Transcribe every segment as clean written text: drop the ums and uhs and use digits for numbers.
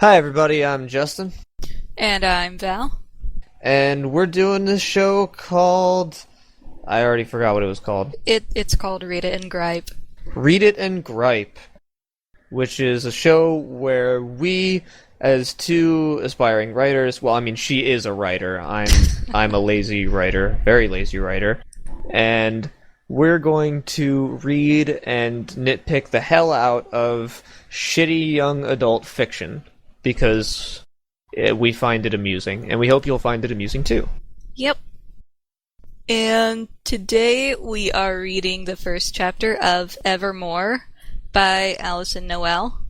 Hi everybody, I'm Justin, And I'm Val. and we're doing this show called... I already forgot what it was called. It's called Read It and Gripe. Read It and Gripe, which is a show where we, as two aspiring writers... Well, I mean, she is a writer. I'm a lazy writer, very lazy writer, and we're going to read and nitpick the hell out of shitty young adult fiction, because we find it amusing, and we hope you'll find it amusing too. Yep. And today we are reading the first chapter of Evermore by Alison Noel.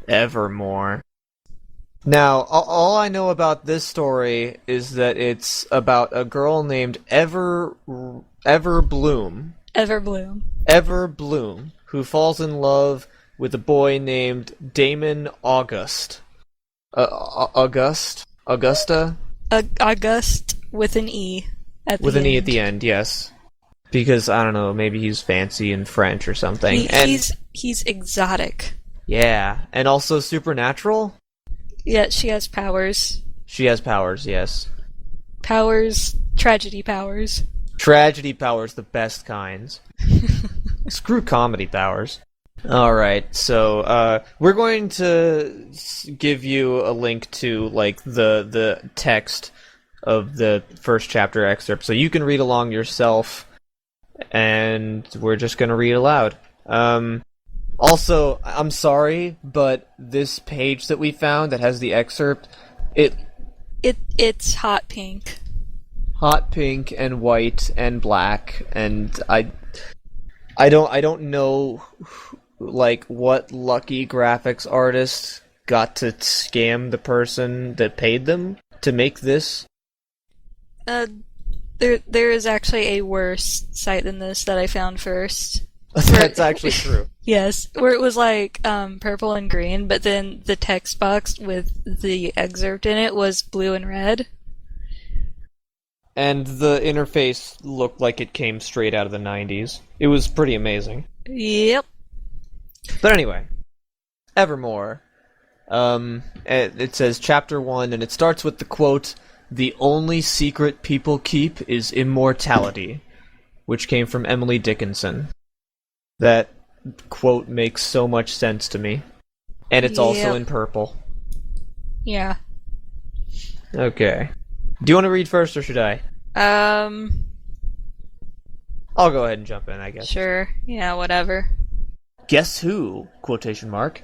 Evermore. Now, all I know about this story is that it's about a girl named Everbloom. Everbloom. Everbloom, who falls in love with a boy named Damon August. Augusta? August with an E at the With end. an E at the end, yes. Because, I don't know, maybe he's fancy in French or something. He's exotic. Yeah, and also supernatural? Yeah, she has powers. She has powers, yes. Tragedy powers. Tragedy powers, the best kinds. Screw comedy powers. Alright, so, we're going to give you a link to, like, the text of the first chapter excerpt, so you can read along yourself, and we're just gonna read aloud. Also, I'm sorry, but this page that we found that has the excerpt, It's hot pink. hot pink and white and black, and I don't know, like, what lucky graphics artist got to scam the person that paid them to make this. There is actually a worse site than this that I found first. That's actually true. Yes, where it was like purple and green, but then the text box with the excerpt in it was blue and red. And the interface looked like it came straight out of the 90s. It was pretty amazing. Yep. But anyway, Evermore. It says Chapter 1, and it starts with the quote, "The only secret people keep is immortality," which came from Emily Dickinson. That quote makes so much sense to me. And it's also in purple. Yeah. Okay. Do you want to read first, or should I? I'll go ahead and jump in, I guess. Sure. Yeah, whatever. Guess who? Quotation mark.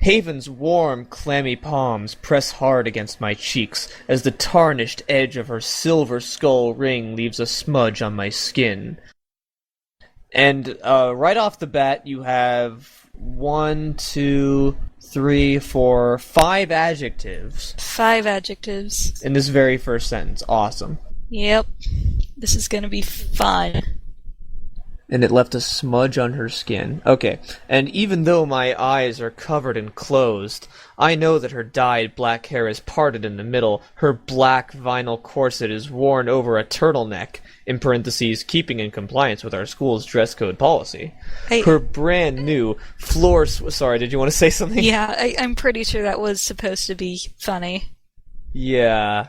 Haven's warm, clammy palms press hard against my cheeks as the tarnished edge of her silver skull ring leaves a smudge on my skin. And right off the bat, you have 1, 2, 3, 4, 5 adjectives 5 adjectives. in this very first sentence. Awesome. Yep. This is gonna be fun. And it left a smudge on her skin. Okay. And even though my eyes are covered and closed, I know that her dyed black hair is parted in the middle. Her black vinyl corset is worn over a turtleneck, in parentheses, keeping in compliance with our school's dress code policy. Her brand new floor... Sorry, did you want to say something? Yeah, I'm pretty sure that was supposed to be funny. Yeah.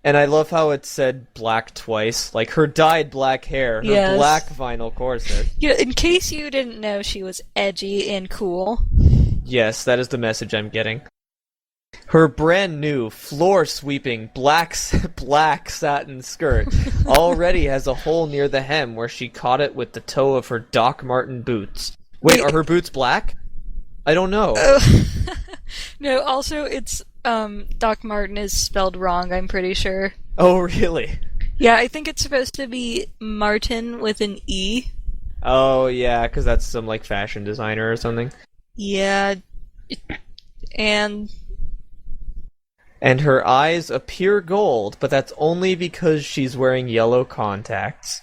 And I love how it said black twice. Like, her dyed black hair, her Yes. black vinyl corset. Yeah, in case you didn't know, she was edgy and cool. Yes, that is the message I'm getting. Her brand new, floor-sweeping, black satin skirt already has a hole near the hem where she caught it with the toe of her Doc Marten boots. Wait, are her boots black? I don't know. No, also, it's, Doc Marten is spelled wrong, I'm pretty sure. Oh, really? Yeah, I think it's supposed to be Martin with an E. Oh, yeah, because that's some, like, fashion designer or something. Yeah, and her eyes appear gold, but that's only because she's wearing yellow contacts.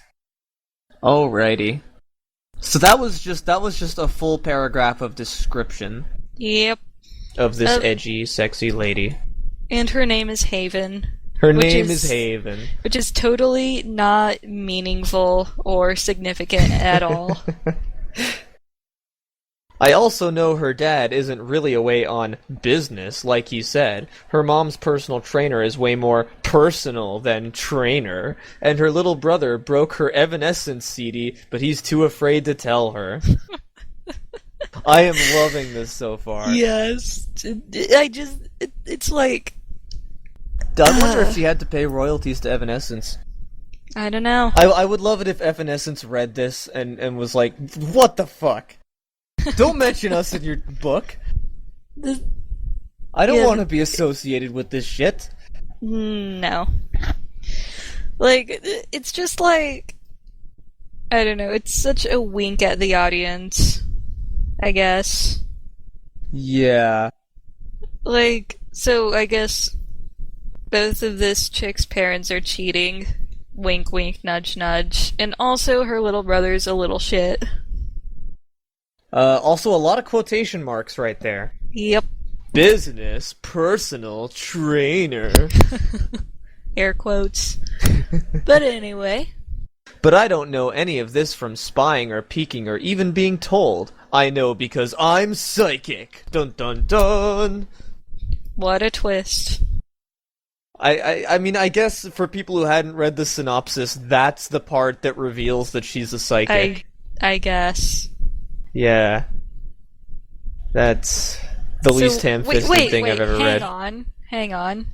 Alrighty. So that was just a full paragraph of description yep. of this edgy, sexy lady. And her name is Haven. Her name is Haven. Which is totally not meaningful or significant at all. I also know her dad isn't really away on business, like he said. Her mom's personal trainer is way more personal than trainer, and her little brother broke her Evanescence CD, but he's too afraid to tell her. I am loving this so far. Yes. It's like... I wonder if she had to pay royalties to Evanescence. I don't know. I would love it if Evanescence read this and was like, what the fuck? Don't mention us in your book. I don't want to be associated with this shit. No. Like, it's just like... I don't know, it's such a wink at the audience, I guess. Yeah. Like, so I guess both of this chick's parents are cheating. Wink, wink, nudge, nudge. And also her little brother's a little shit. Also a lot of quotation marks right there. Yep. Business, personal, trainer. Air quotes. But anyway. But I don't know any of this from spying or peeking or even being told. I know because I'm psychic. Dun dun dun. What a twist. I mean, I guess for people who hadn't read the synopsis, that's the part that reveals that she's a psychic. I guess. Yeah. That's the least ham-fisted thing I've ever read. Hang on.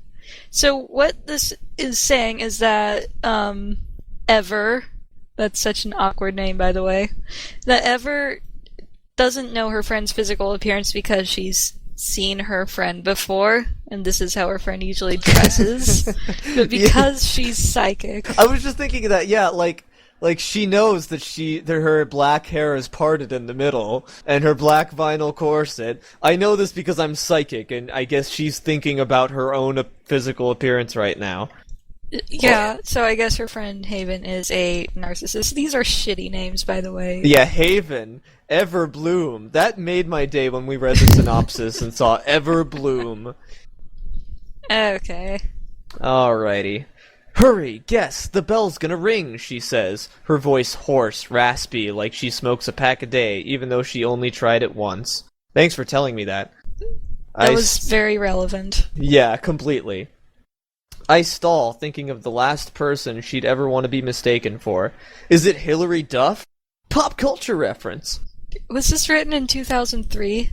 So what this is saying is that, Ever, that's such an awkward name, by the way, that Ever doesn't know her friend's physical appearance because she's seen her friend before, and this is how her friend usually dresses, but because she's psychic. I was just thinking of that, yeah, like she knows that her black hair is parted in the middle, and her black vinyl corset. I know this because I'm psychic, and I guess she's thinking about her own physical appearance right now. Yeah, so I guess her friend Haven is a narcissist. These are shitty names, by the way. Yeah, Haven, Everbloom. That made my day when we read the synopsis and saw Everbloom. Okay. Alrighty. Hurry, guess, the bell's gonna ring, she says, her voice hoarse, raspy, like she smokes a pack a day, even though she only tried it once. Thanks for telling me that. That was very relevant. Yeah, completely. I stall, thinking of the last person she'd ever want to be mistaken for. Is it Hilary Duff? Pop culture reference. Was this written in 2003?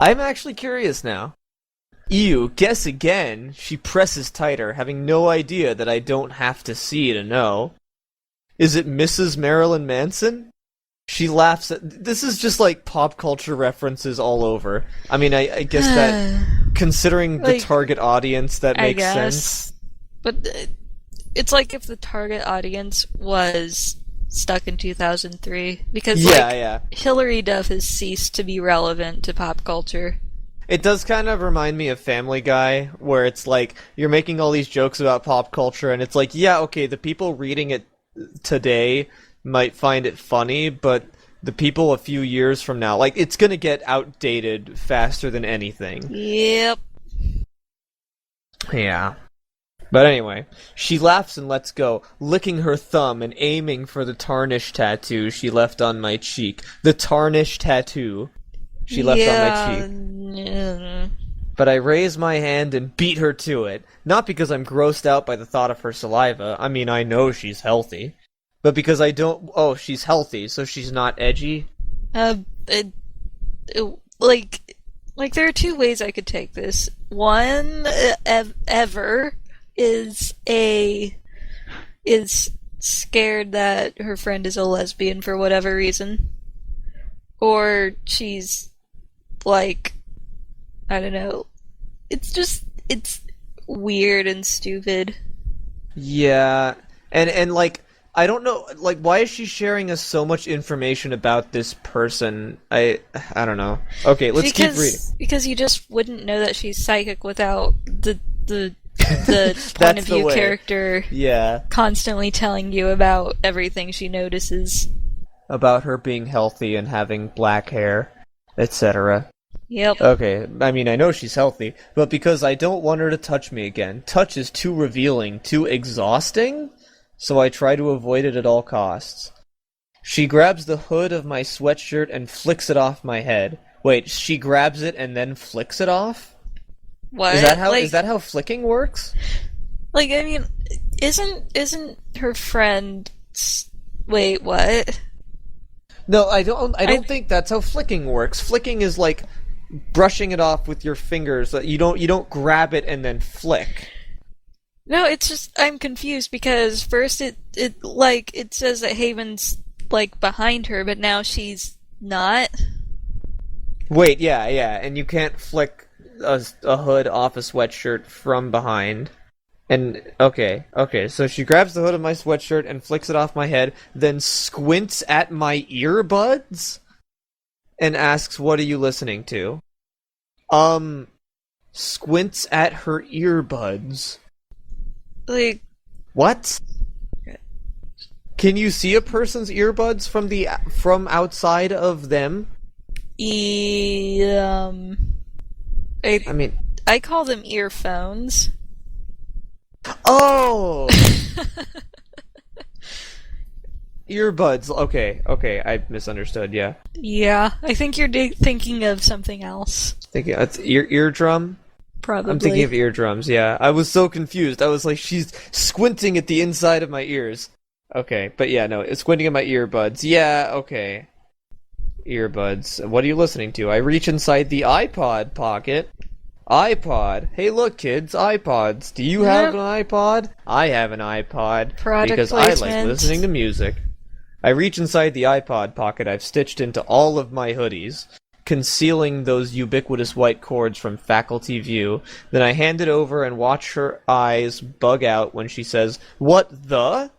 I'm actually curious now. Ew, guess again. She presses tighter, having no idea that I don't have to see to know. Is it Mrs. Marilyn Manson? She laughs at... This is just like pop culture references all over. I mean, I guess that, considering the target audience, that makes sense. But it's like if the target audience was stuck in 2003. Because, Hilary Duff has ceased to be relevant to pop culture. It does kind of remind me of Family Guy, where it's like, you're making all these jokes about pop culture, and it's like, yeah, okay, the people reading it today might find it funny, but the people a few years from now, like, it's gonna get outdated faster than anything. Yep. Yeah. But anyway, she laughs and lets go, licking her thumb and aiming for the tarnish tattoo she left on my cheek. The tarnish tattoo she left on my cheek. But I raise my hand and beat her to it. Not because I'm grossed out by the thought of her saliva. I mean, I know she's healthy. But because I don't... Oh, she's healthy, so she's not edgy? Like, there are two ways I could take this. One, Ever is scared that her friend is a lesbian for whatever reason. Or she's, like, I don't know. It's weird and stupid. Yeah, and like, I don't know, like, why is she sharing us so much information about this person? I don't know. Okay, let's keep reading. Because you just wouldn't know that she's psychic without the point of view character constantly telling you about everything she notices. About her being healthy and having black hair, etc. Yep. Okay, I mean, I know she's healthy, but because I don't want her to touch me again. Touch is too revealing, too exhausting, so I try to avoid it at all costs. She grabs the hood of my sweatshirt and flicks it off my head. Wait, she grabs it and then flicks it off? What? Is that how flicking works? Like, I mean, isn't her friend... Wait, what? No, I don't think that's how flicking works. Flicking is like brushing it off with your fingers. You don't grab it and then flick. No, it's just, I'm confused because first it says that Haven's, like, behind her, but now she's not. Wait, yeah, and you can't flick a hood off a sweatshirt from behind. And, okay, so she grabs the hood of my sweatshirt and flicks it off my head, then squints at my earbuds and asks, "What are you listening to?" Squints at her earbuds. Like... What? Can you see a person's earbuds from outside of them? I mean... I call them earphones. Oh! Earbuds. Okay, I misunderstood, yeah. Yeah, I think you're thinking of something else. Thinking it's eardrum? Probably. I'm thinking of eardrums, yeah. I was so confused. I was like, she's squinting at the inside of my ears. Okay, but yeah, no, it's squinting at my earbuds. Yeah, okay. Earbuds. What are you listening to? I reach inside the iPod pocket. iPod. Hey, look, kids, iPods. Do you have an iPod? I have an iPod. Product because placement. I like listening to music. I reach inside the iPod pocket I've stitched into all of my hoodies, concealing those ubiquitous white cords from faculty view. Then I hand it over and watch her eyes bug out when she says, "What the?"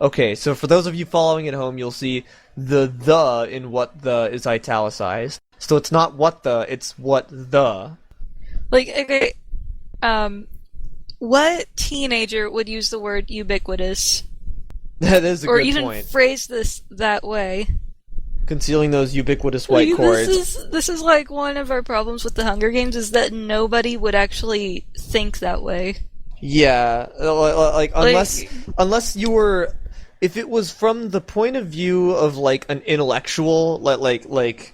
Okay, so for those of you following at home, you'll see the in "what the" is italicized. So it's not "what the," it's "what the." Like, okay, what teenager would use the word ubiquitous? That is a good point. Or even phrase this that way. Concealing those ubiquitous white cords. This is like one of our problems with the Hunger Games, is that nobody would actually think that way. Yeah, like unless you were, if it was from the point of view of like an intellectual, like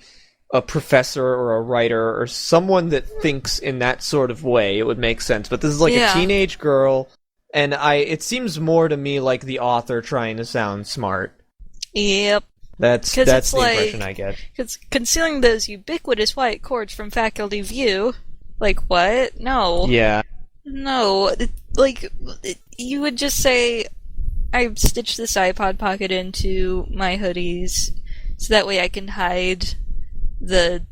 a professor or a writer or someone that thinks in that sort of way, it would make sense. But this is like a teenage girl, and it seems more to me like the author trying to sound smart. Yep. That's the impression I get. Because concealing those ubiquitous white cords from faculty view, like what? No. Yeah. No, you would just say, I've stitched this iPod pocket into my hoodies, so that way I can hide the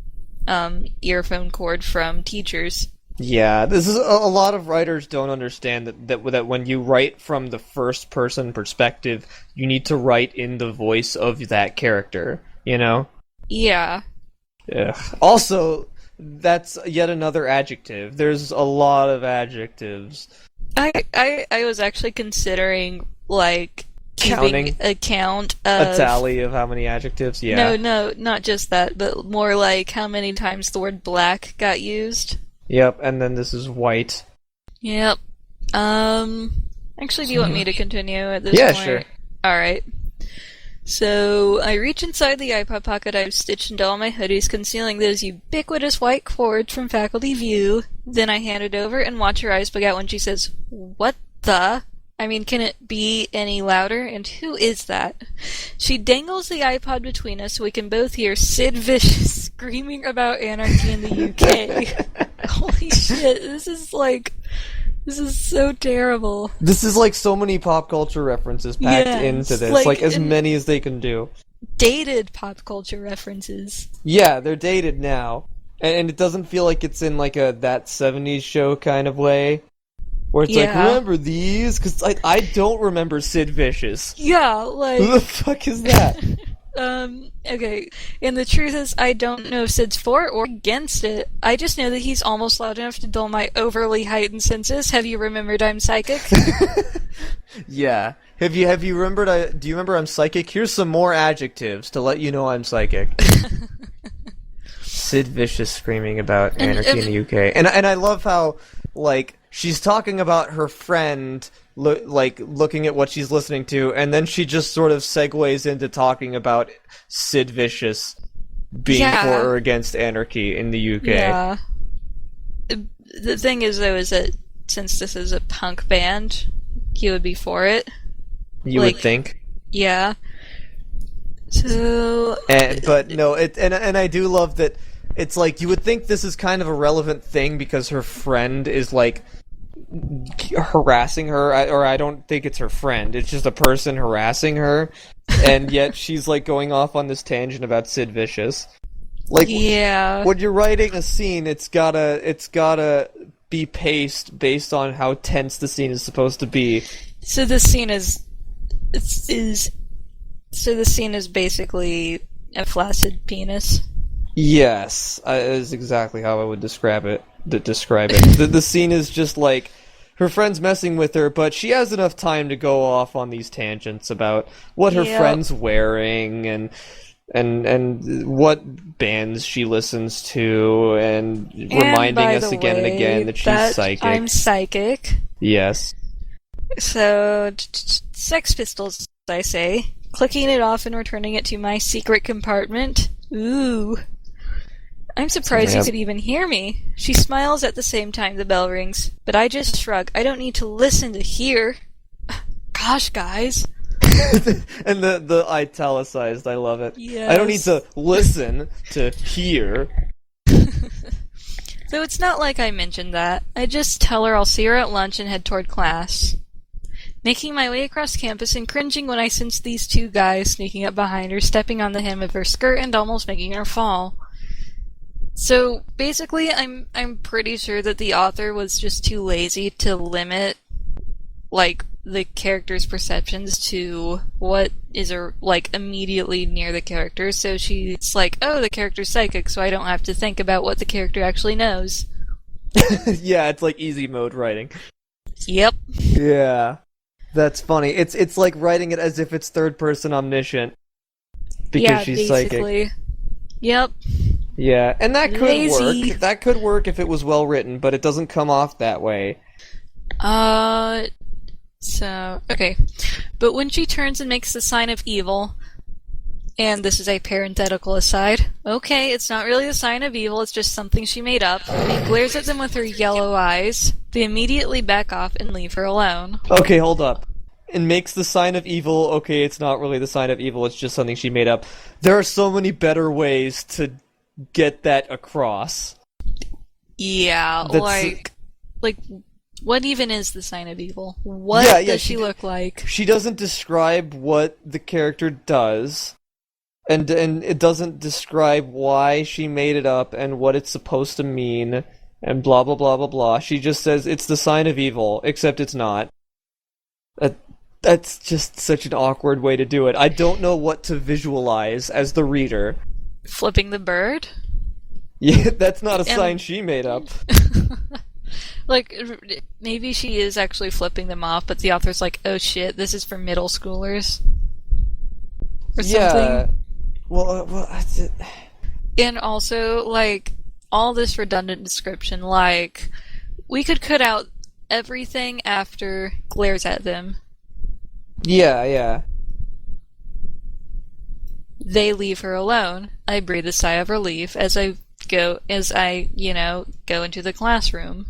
earphone cord from teachers. Yeah, this is a lot of writers don't understand that when you write from the first person perspective, you need to write in the voice of that character, you know? Yeah. Ugh. Also, that's yet another adjective. There's a lot of adjectives. I was actually considering, like, counting keeping a count of... a tally of how many adjectives, yeah. No, not just that, but more like how many times the word black got used. Yep, and then this is white. Yep. Actually, do you want me to continue at this point? Yeah, sure. Alright. So, I reach inside the iPod pocket I've stitched into all my hoodies, concealing those ubiquitous white cords from faculty view. Then I hand it over and watch her eyes bug out when she says, "What the?" I mean, can it be any louder? And who is that? She dangles the iPod between us so we can both hear Sid Vicious screaming about anarchy in the UK. Holy shit, this is so terrible. This is like so many pop culture references packed into this, like as many as they can do. Dated pop culture references. Yeah, they're dated now. And it doesn't feel like it's in like a That 70s Show kind of way. Where it's like, remember these? Because I don't remember Sid Vicious. Yeah, like... Who the fuck is that? Okay. And the truth is, I don't know if Sid's for or against it. I just know that he's almost loud enough to dull my overly heightened senses. Have you remembered I'm psychic? Yeah. Have you remembered? Do you remember I'm psychic? Here's some more adjectives to let you know I'm psychic. Sid Vicious screaming about anarchy in the UK, and I love how like she's talking about her friend looking at what she's listening to, and then she just sort of segues into talking about Sid Vicious being for or against anarchy in the UK. Yeah. The thing is, though, is that since this is a punk band, he would be for it. You would think. Yeah. So... But no, and I do love that it's like, you would think this is kind of a relevant thing because her friend is, like, harassing her, or I don't think it's her friend, it's just a person harassing her, and yet she's, like, going off on this tangent about Sid Vicious. Like, yeah. When you're writing a scene, it's gotta be paced based on how tense the scene is supposed to be. So this scene is basically a flaccid penis. Yes, is exactly how I would describe it. The scene is just like her friend's messing with her, but she has enough time to go off on these tangents about what her friend's wearing and what bands she listens to, and reminding us again and again that she's psychic. I'm psychic. Yes. So, Sex Pistols, I say, clicking it off and returning it to my secret compartment. Ooh. I'm surprised you could even hear me. She smiles at the same time the bell rings, but I just shrug. I don't need to listen to hear. Gosh, guys. And the italicized, I love it. Yes. I don't need to listen to hear. Though it's not like I mentioned that. I just tell her I'll see her at lunch and head toward class. Making my way across campus and cringing when I sense these two guys sneaking up behind her, stepping on the hem of her skirt and almost making her fall. So, basically, I'm pretty sure that the author was just too lazy to limit, like, the character's perceptions to what is, immediately near the character, so she's like, oh, the character's psychic, so I don't have to think about what the character actually knows. Yeah, it's like easy mode writing. Yep. Yeah. That's funny. It's like writing it as if it's third-person omniscient. Because she's basically. Psychic. Yep. Yeah, and that could Lazy. work. That could work if it was well written, but it doesn't come off that way. Okay. But when she turns and makes the sign of evil, and this is a parenthetical aside, okay, it's not really the sign of evil, it's just something she made up, and glares at them with her yellow eyes, they immediately back off and leave her alone. Okay, hold up. And makes the sign of evil, okay, it's not really the sign of evil, it's just something she made up. There are so many better ways to get that across. Yeah, like, what even is the sign of evil? What does she look like? She doesn't describe what the character does, and it doesn't describe why she made it up and what it's supposed to mean, and blah blah blah blah blah. She just says it's the sign of evil, except it's not. That's just such an awkward way to do it. I don't know what to visualize as the reader. Flipping the bird? Yeah, that's not a sign she made up. Like, maybe she is actually flipping them off, but the author's like, oh shit, this is for middle schoolers. Or something. Yeah. Well, that's it. And also, like, all this redundant description, like, we could cut out everything after glares at them. Yeah. They leave her alone. I breathe a sigh of relief as I go into the classroom.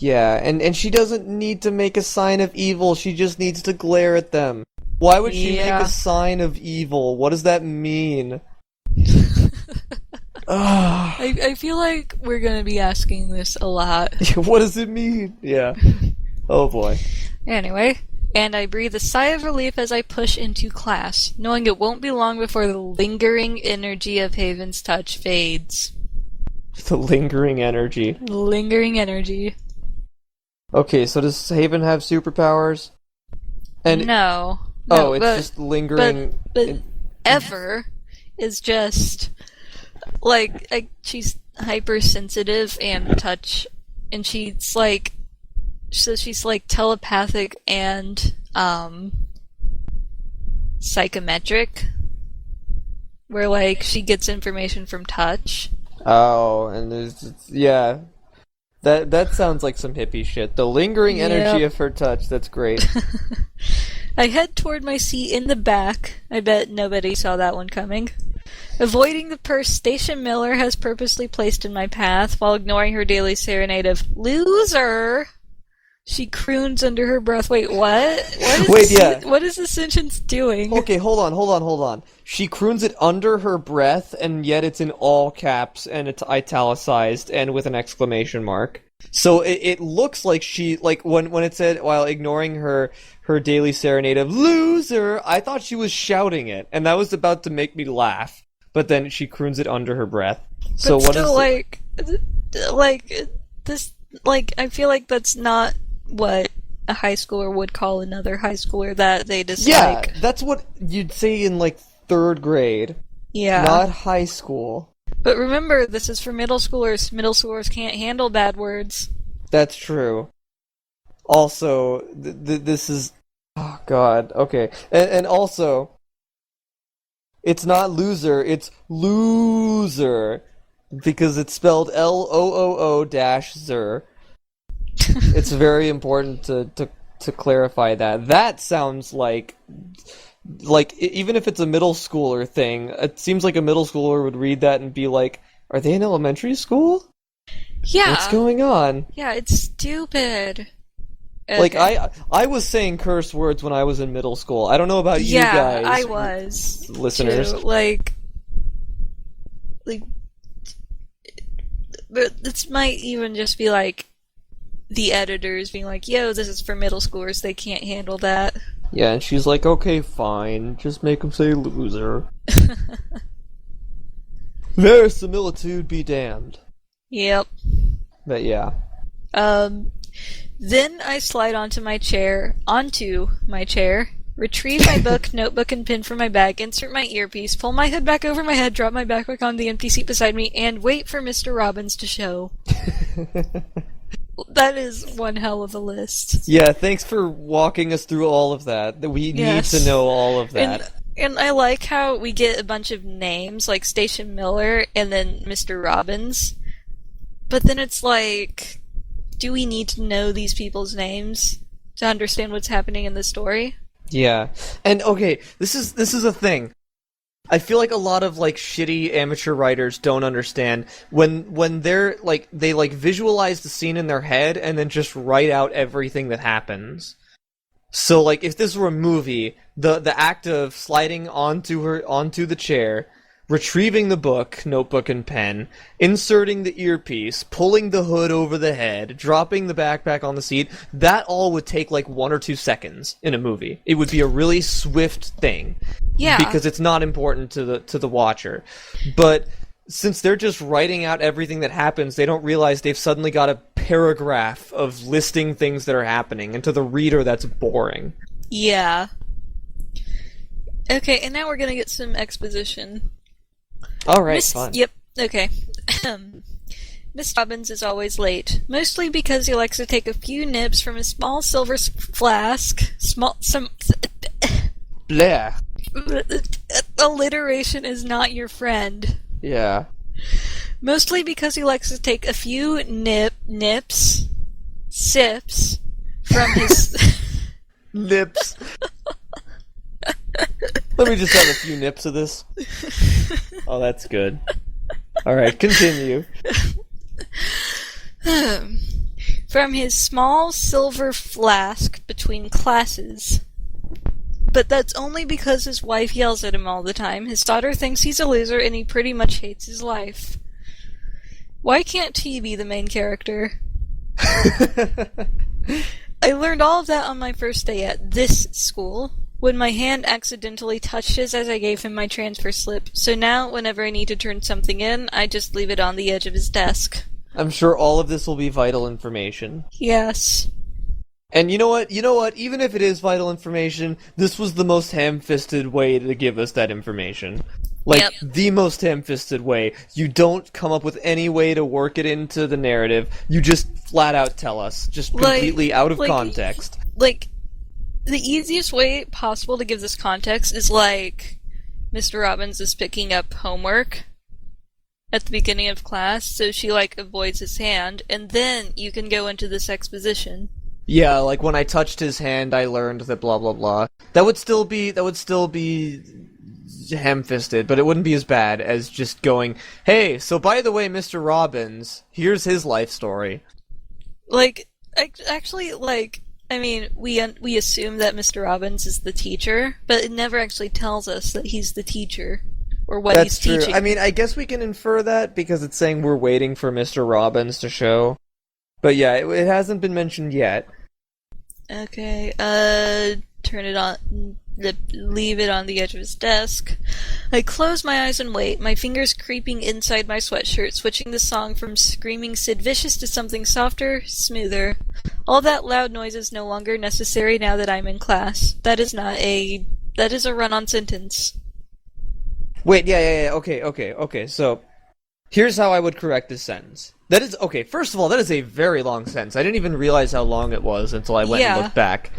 Yeah, and she doesn't need to make a sign of evil, she just needs to glare at them. Why would she make a sign of evil? What does that mean? I feel like we're gonna be asking this a lot. What does it mean? Yeah. Oh boy. Anyway, and I breathe a sigh of relief as I push into class, knowing it won't be long before the lingering energy of Haven's touch fades. The lingering energy. Lingering energy. Okay, so does Haven have superpowers? And no, it's just lingering. But Ever is just like she's hypersensitive and touch, and she's like telepathic and psychometric, where like she gets information from touch. Oh, and there's That sounds like some hippie shit. The lingering energy Yep. of her touch. That's great. I head toward my seat in the back. I bet nobody saw that one coming. Avoiding the purse Station Miller has purposely placed in my path while ignoring her daily serenade of "Loser." She croons under her breath. Wait, what? Wait, yeah. What is this sentence doing? Okay, hold on. She croons it under her breath, and yet it's in all caps, and it's italicized, and with an exclamation mark. So it looks like she, like, when it said, while ignoring her daily serenade of "Loser," I thought she was shouting it, and that was about to make me laugh. But then she croons it under her breath. So But what still, is this, I feel like that's not what a high schooler would call another high schooler that they dislike. Yeah, that's what you'd say in, like, 3rd grade. Yeah. Not high school. But remember, this is for middle schoolers. Middle schoolers can't handle bad words. That's true. Also, this is... Oh, God. Okay. And also, it's not loser, it's loser. Because it's spelled LOOO-zer. It's very important to clarify that. That sounds like even if it's a middle schooler thing, it seems like a middle schooler would read that and be like, "Are they in elementary school? Yeah. What's going on?" Yeah, it's stupid. Like Okay. I was saying curse words when I was in middle school. I don't know about you Yeah, guys, I was. listeners. Too. But this might even just be like the editors being like, "Yo, this is for middle schoolers. They can't handle that." Yeah, and she's like, "Okay, fine. Just make them say loser." Verisimilitude be damned. Yep. But yeah. Then I slide onto my chair, retrieve my book, notebook, and pen from my bag, insert my earpiece, pull my hood back over my head, drop my backpack on the empty seat beside me, and wait for Mr. Robbins to show. That is one hell of a list. Yeah, thanks for walking us through all of that. We Yes. need to know all of that. And I like how we get a bunch of names, like Station Miller and then Mr. Robbins. But then it's like, do we need to know these people's names to understand what's happening in the story? Yeah. And okay, this is a thing. I feel like a lot of like shitty amateur writers don't understand when they're like they like visualize the scene in their head and then just write out everything that happens. So like if this were a movie, the act of sliding onto the chair, retrieving the book, notebook and pen, inserting the earpiece, pulling the hood over the head, dropping the backpack on the seat, that all would take like 1 or 2 seconds in a movie. It would be a really swift thing. Yeah. Because it's not important to the watcher. But since they're just writing out everything that happens, they don't realize they've suddenly got a paragraph of listing things that are happening, and to the reader that's boring. Yeah. Okay, and now we're gonna get some exposition. Alright, fine. Yep, okay. Miss Robbins is always late, mostly because he likes to take a few nips from a small silver flask. Blair. Alliteration is not your friend. Yeah. Mostly because he likes to take a few sips from his... Nips. Let me just have a few nips of this. Oh, that's good. Alright, continue. From his small silver flask between classes. But that's only because his wife yells at him all the time. His daughter thinks he's a loser and he pretty much hates his life. Why can't he be the main character? I learned all of that on my first day at this school, when my hand accidentally touched his as I gave him my transfer slip. So now, whenever I need to turn something in, I just leave it on the edge of his desk. I'm sure all of this will be vital information. Yes. And you know what? Even if it is vital information, this was the most ham-fisted way to give us that information. Like, Yep. the most ham-fisted way. You don't come up with any way to work it into the narrative. You just flat out tell us. Just completely out of context. Like, the easiest way possible to give this context is like, Mr. Robbins is picking up homework, at the beginning of class, so she, like, avoids his hand, and then you can go into this exposition. Yeah, like when I touched his hand, I learned that blah blah blah. That would still be ham-fisted, but it wouldn't be as bad as just going, "Hey, so by the way, Mr. Robbins, here's his life story." Like, actually, like, I mean, we assume that Mr. Robbins is the teacher, but it never actually tells us that he's the teacher, or what That's he's true. teaching. I mean, I guess we can infer that because it's saying we're waiting for Mr. Robbins to show. But yeah, it hasn't been mentioned yet. Okay, turn it on, leave it on the edge of his desk. I close my eyes and wait, my fingers creeping inside my sweatshirt, switching the song from screaming Sid Vicious to something softer, smoother. All that loud noise is no longer necessary now that I'm in class. That is a run-on sentence. Wait, yeah, okay, so, here's how I would correct this sentence. That is, okay, first of all, that is a very long sentence. I didn't even realize how long it was until I went and looked back.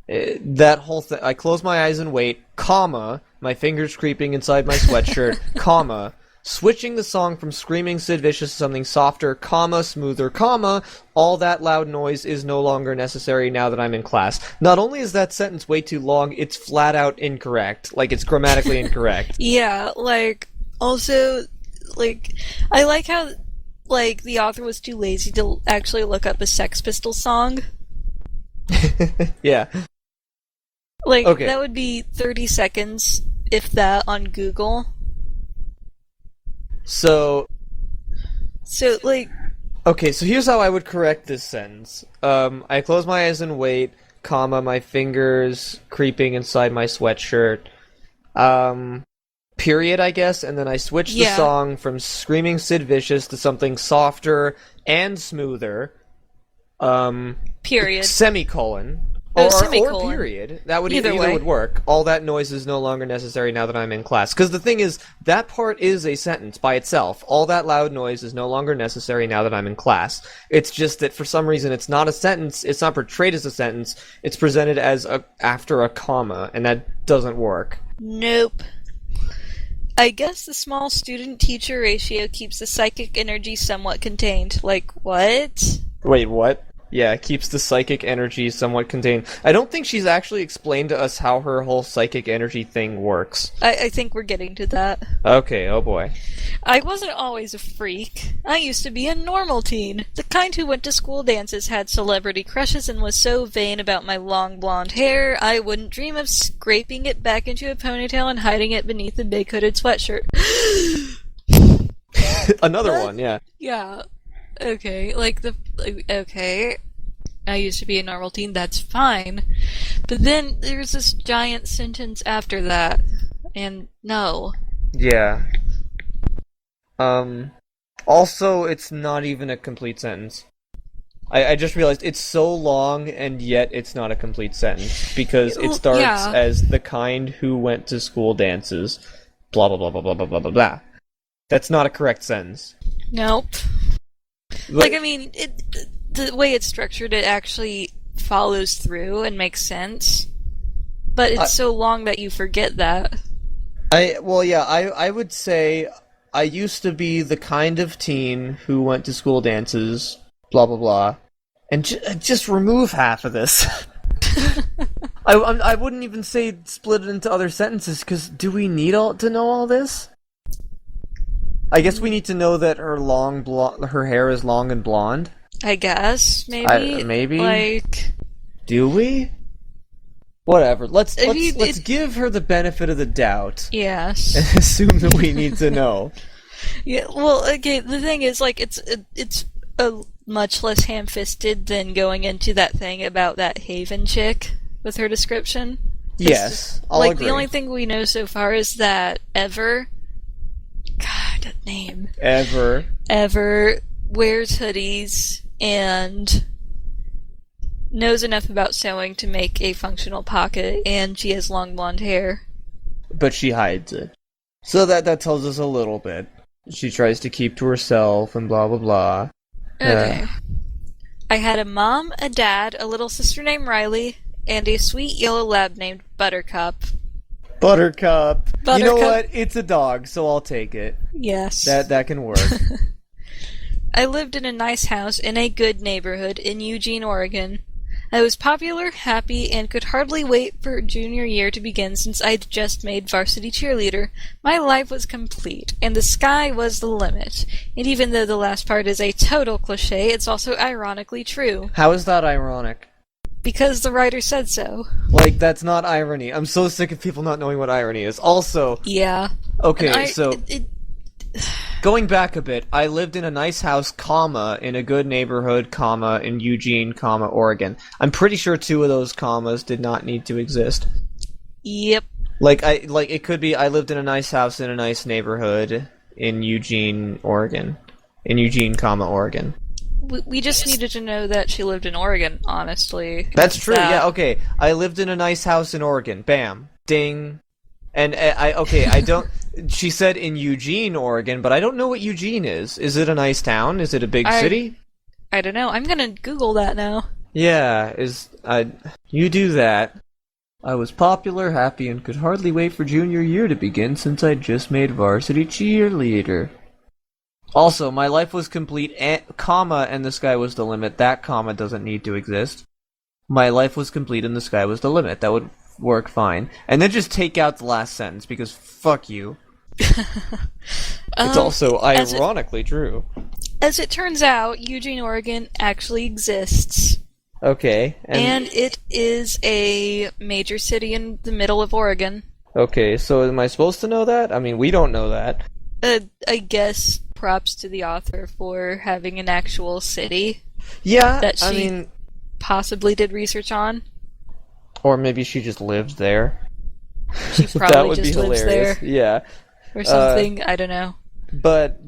That whole thing, I close my eyes and wait, comma, my fingers creeping inside my sweatshirt, comma, switching the song from screaming Sid Vicious to something softer, comma, smoother, comma, all that loud noise is no longer necessary now that I'm in class. Not only is that sentence way too long, it's flat out incorrect. Like, it's grammatically incorrect. Yeah, like, also, like, I like how, like, the author was too lazy to actually look up a Sex Pistols song. Yeah. Like, Okay. that would be 30 seconds, if that, on Google. So, like... okay, so here's how I would correct this sentence. I close my eyes and wait, comma, my fingers creeping inside my sweatshirt, period, I guess, and then I switch the song from screaming Sid Vicious to something softer and smoother, period. Semicolon. Oh, Or semicolon. Period. That would Either way. would work. All that noise is no longer necessary now that I'm in class. Because the thing is, that part is a sentence by itself. All that loud noise is no longer necessary now that I'm in class. It's just that for some reason it's not a sentence, it's not portrayed as a sentence, it's presented as after a comma, and that doesn't work. Nope. I guess the small student-teacher ratio keeps the psychic energy somewhat contained. Like, what? Wait, what? Yeah, keeps the psychic energy somewhat contained. I don't think she's actually explained to us how her whole psychic energy thing works. I think we're getting to that. Okay, oh boy. I wasn't always a freak. I used to be a normal teen. The kind who went to school dances, had celebrity crushes, and was so vain about my long blonde hair, I wouldn't dream of scraping it back into a ponytail and hiding it beneath a big hooded sweatshirt. Another one, yeah. Yeah. Okay, okay. I used to be a normal teen, that's fine. But then there's this giant sentence after that. And no. Yeah. Also, it's not even a complete sentence. I just realized it's so long, and yet it's not a complete sentence. Because it starts as the kind who went to school dances. Blah, blah, blah, blah, blah, blah, blah, blah, blah. That's not a correct sentence. Nope. Like, I mean, the way it's structured, it actually follows through and makes sense. But it's so long that you forget that. I would say I used to be the kind of teen who went to school dances, blah, blah, blah. And just remove half of this. I wouldn't even say split it into other sentences, because do we need to know all this? I guess we need to know that her hair is long and blonde. I guess, maybe. Maybe. Like, do we? Whatever. Let's give her the benefit of the doubt. Yes. And assume that we need to know. Yeah. Well, okay. The thing is, like, it's a much less ham-fisted than going into that thing about that Haven chick with her description. Yes, I'll agree. The only thing we know so far is that God, that name. Ever wears hoodies and knows enough about sewing to make a functional pocket, and she has long blonde hair. But she hides it. So that tells us a little bit. She tries to keep to herself and blah blah blah. Okay. I had a mom, a dad, a little sister named Riley, and a sweet yellow lab named Buttercup. Buttercup. You know Buttercup. what? It's a dog, so I'll take it. Yes. That can work. I lived in a nice house in a good neighborhood in Eugene, Oregon. I was popular, happy, and could hardly wait for junior year to begin since I'd just made varsity cheerleader. My life was complete, and the sky was the limit. And even though the last part is a total cliché, it's also ironically true. How is that ironic? Because the writer said so. Like, that's not irony. I'm so sick of people not knowing what irony is. Also, Yeah. okay, going back a bit, I lived in a nice house, comma, in a good neighborhood, comma, in Eugene, comma, Oregon. I'm pretty sure 2 of those commas did not need to exist. Yep. It could be I lived in a nice house in a nice neighborhood in Eugene, Oregon. In Eugene, comma, Oregon. We just needed to know that she lived in Oregon, honestly. That's true, yeah, okay. I lived in a nice house in Oregon. Bam. Ding. And I don't... She said in Eugene, Oregon, but I don't know what Eugene is. Is it a nice town? Is it a big city? I don't know. I'm gonna Google that now. Yeah, you do that. I was popular, happy, and could hardly wait for junior year to begin since I'd just made varsity cheerleader. Also, my life was complete, comma, and the sky was the limit. That comma doesn't need to exist. My life was complete and the sky was the limit. That would work fine. And then just take out the last sentence, because fuck you. It's also ironically true. As it turns out, Eugene, Oregon actually exists. Okay. And it is a major city in the middle of Oregon. Okay, so am I supposed to know that? I mean, we don't know that. I guess props to the author for having an actual city. Yeah, that she possibly did research on. Or maybe she just lived there. She probably that would just be lives hilarious. there. Yeah. Or something, I don't know. But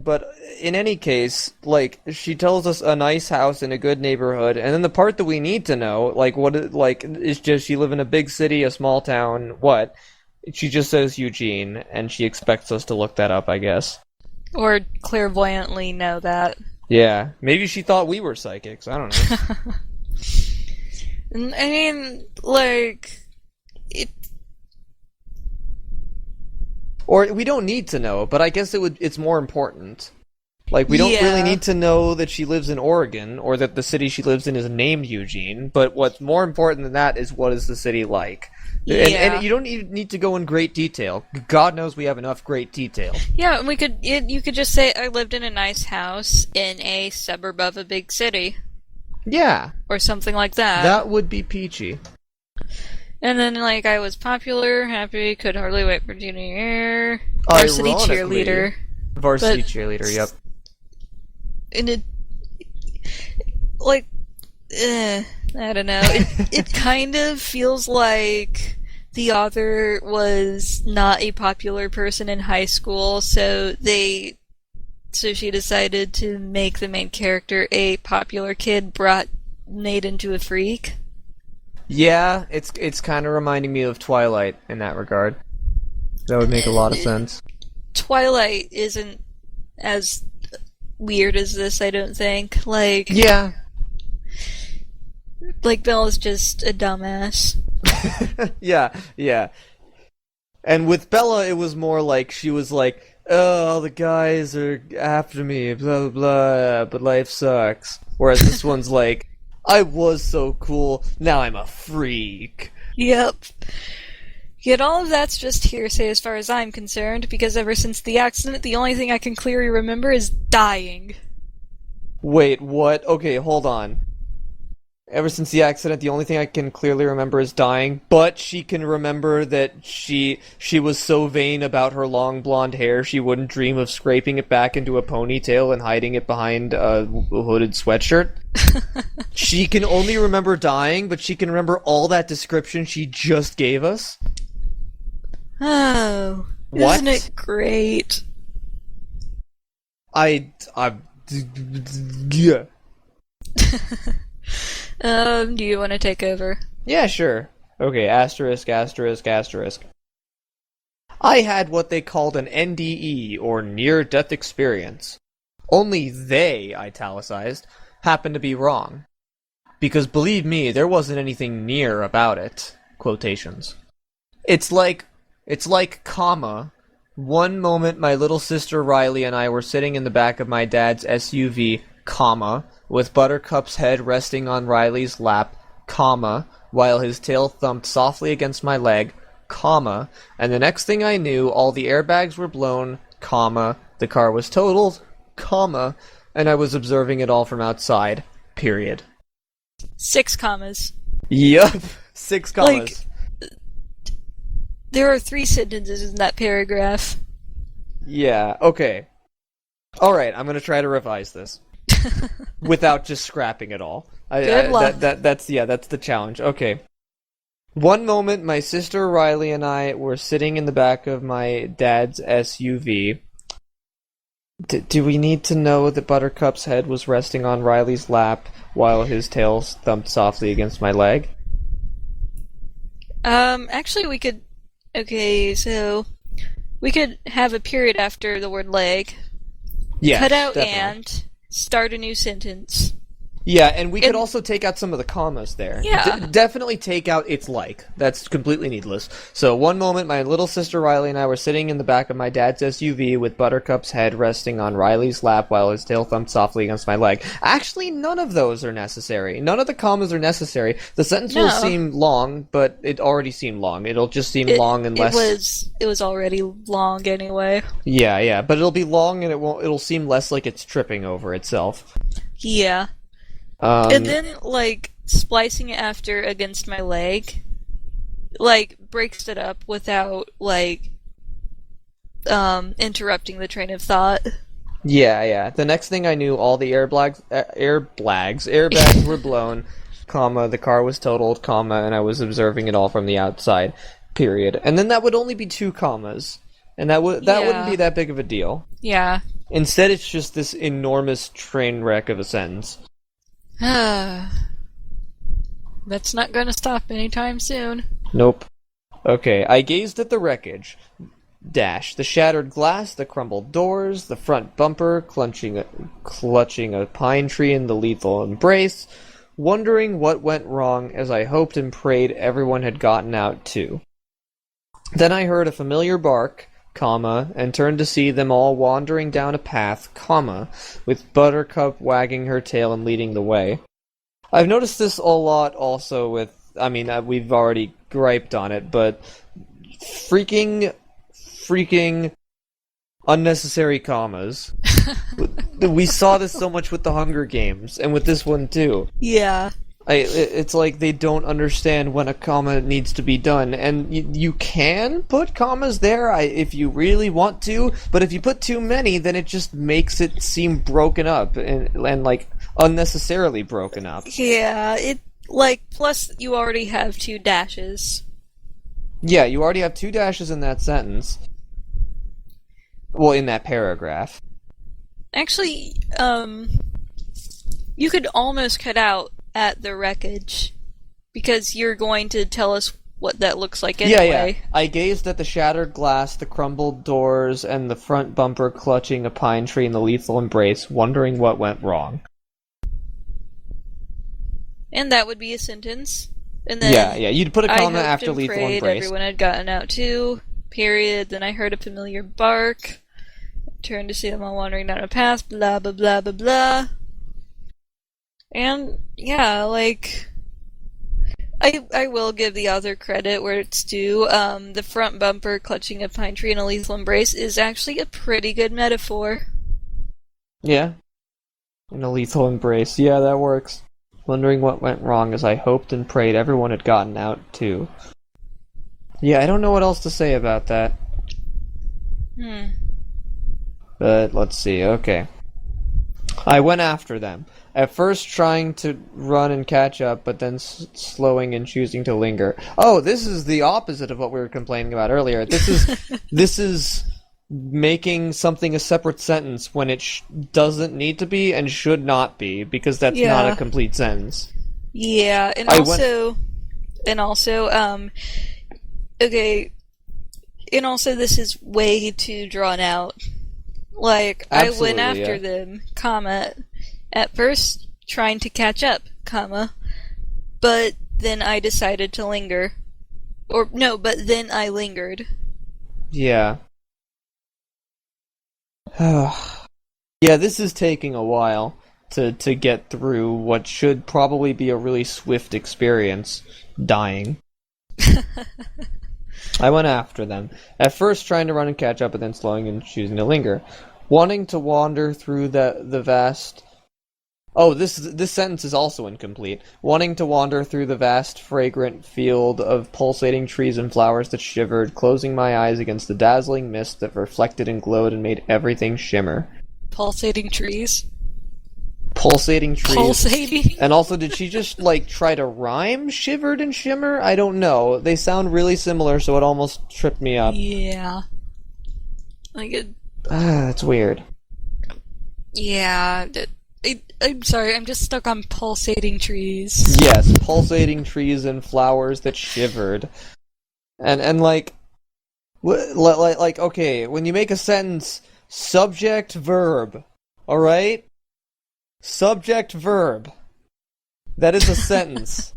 in any case, like, she tells us a nice house in a good neighborhood, and then the part that we need to know, is just she live in a big city, a small town, what? She just says Eugene, and she expects us to look that up, I guess. Or clairvoyantly know that. Yeah, maybe she thought we were psychics, I don't know. I mean, like, it... Or we don't need to know, but I guess it's more important. Like, we don't really need to know that she lives in Oregon, or that the city she lives in is named Eugene, but what's more important than that is what is the city like. Yeah. And you don't need to go in great detail. God knows we have enough great detail. Yeah, you could just say, I lived in a nice house in a suburb of a big city. Yeah. Or something like that. That would be peachy. And then, like, I was popular, happy, could hardly wait for junior year. Varsity cheerleader. Varsity cheerleader, yep. And it... Like... I don't know. It kind of feels like the author was not a popular person in high school, so she decided to make the main character a popular kid made into a freak. Yeah, it's kind of reminding me of Twilight in that regard. That would make a lot of sense. Twilight isn't as weird as this, I don't think. Like... Yeah. Like, Bella's just a dumbass. Yeah. And with Bella, it was more like, she was like, oh, all the guys are after me, blah, blah, blah, but life sucks. Whereas this one's like, I was so cool, now I'm a freak. Yep. Yet all of that's just hearsay as far as I'm concerned, because ever since the accident, the only thing I can clearly remember is dying. Wait, what? Okay, hold on. Ever since the accident, the only thing I can clearly remember is dying, but she can remember that she was so vain about her long blonde hair, she wouldn't dream of scraping it back into a ponytail and hiding it behind a hooded sweatshirt. She can only remember dying, but she can remember all that description she just gave us. Oh, what? Isn't it great? Yeah. Do you want to take over? Yeah, sure. Okay, asterisk. I had what they called an NDE, or near-death experience. Only they, italicized, happened to be wrong. Because believe me, there wasn't anything near about it. Quotations. It's like It's like, comma, one moment my little sister Riley and I were sitting in the back of my dad's SUV, comma, with Buttercup's head resting on Riley's lap, comma, while his tail thumped softly against my leg, comma, and the next thing I knew, all the airbags were blown, comma, the car was totaled, comma, and I was observing it all from outside, period. 6 commas. Yup, 6 commas. There are 3 sentences in that paragraph. Yeah, okay. Alright, I'm gonna try to revise this. Without just scrapping it all. Good luck. That's the challenge. Okay. One moment, my sister Riley and I were sitting in the back of my dad's SUV. Do we need to know that Buttercup's head was resting on Riley's lap while his tail thumped softly against my leg? Actually we could... Okay, so... We could have a period after the word leg. Yeah, cut out definitely. and start a new sentence. Yeah, and we could also take out some of the commas there. Yeah. Definitely take out "it's like." That's completely needless. So, one moment, my little sister Riley and I were sitting in the back of my dad's SUV with Buttercup's head resting on Riley's lap while his tail thumped softly against my leg. Actually, none of those are necessary. None of the commas are necessary. The sentence will seem long, but it already seemed long. It'll just seem long unless... It was already long anyway. Yeah, but it'll be long and it'll seem less like it's tripping over itself. Yeah. And then, splicing it after against my leg, breaks it up without, interrupting the train of thought. Yeah. The next thing I knew, all the airbags were blown, comma, the car was totaled, comma, and I was observing it all from the outside, period. And then that would only be 2 commas, and that wouldn't be that big of a deal. Yeah. Instead, it's just this enormous train wreck of a sentence. That's not gonna stop anytime soon. Nope. Okay, I gazed at the wreckage. Dash. The shattered glass, the crumbled doors, the front bumper, clutching a pine tree in the lethal embrace, wondering what went wrong as I hoped and prayed everyone had gotten out too. Then I heard a familiar bark, comma, and turned to see them all wandering down a path, comma, with Buttercup wagging her tail and leading the way. I've noticed this a lot also with, we've already griped on it, but freaking unnecessary commas. We saw this so much with the Hunger Games, and with this one too. Yeah. It's like they don't understand when a comma needs to be done, and you can put commas there if you really want to, but if you put too many, then it just makes it seem broken up, and unnecessarily broken up. Yeah, plus you already have 2 dashes. Yeah, you already have 2 dashes in that sentence. Well, in that paragraph. Actually, you could almost cut out at the wreckage, because you're going to tell us what that looks like anyway. Yeah. I gazed at the shattered glass, the crumbled doors, and the front bumper clutching a pine tree in the lethal embrace, wondering what went wrong. And that would be a sentence. And then yeah, you'd put a comma after lethal prayed embrace. Everyone had gotten out too, period. Then I heard a familiar bark. Turned to see them all wandering down a path, blah blah blah blah blah. And, yeah, I will give the author credit where it's due. The front bumper clutching a pine tree in a lethal embrace is actually a pretty good metaphor. Yeah. In a lethal embrace. Yeah, that works. Wondering what went wrong as I hoped and prayed everyone had gotten out, too. Yeah, I don't know what else to say about that. But, let's see, okay. I went after them. At first trying to run and catch up, but then slowing and choosing to linger. Oh, this is the opposite of what we were complaining about earlier. This is making something a separate sentence when it doesn't need to be and should not be, because that's not a complete sentence. Yeah, and also this is way too drawn out. Absolutely, I went after them, comma, at first trying to catch up, comma, but then I decided to linger. But then I lingered. Yeah. Yeah, this is taking a while to get through what should probably be a really swift experience. Dying. I went after them, at first trying to run and catch up, and then slowing and choosing to linger. Wanting to wander through the vast... Oh, this sentence is also incomplete. Wanting to wander through the vast, fragrant field of pulsating trees and flowers that shivered, closing my eyes against the dazzling mist that reflected and glowed and made everything shimmer. Pulsating trees. Pulsating trees. Pulsating? And also, did she just, like, try to rhyme shivered and shimmer? I don't know. They sound really similar, so it almost tripped me up. Yeah. Like it... That's weird. Yeah. I'm sorry, I'm just stuck on pulsating trees. Yes, pulsating trees and flowers that shivered. And like, okay, when you make a sentence, subject, verb, alright? Subject, verb. That is a sentence.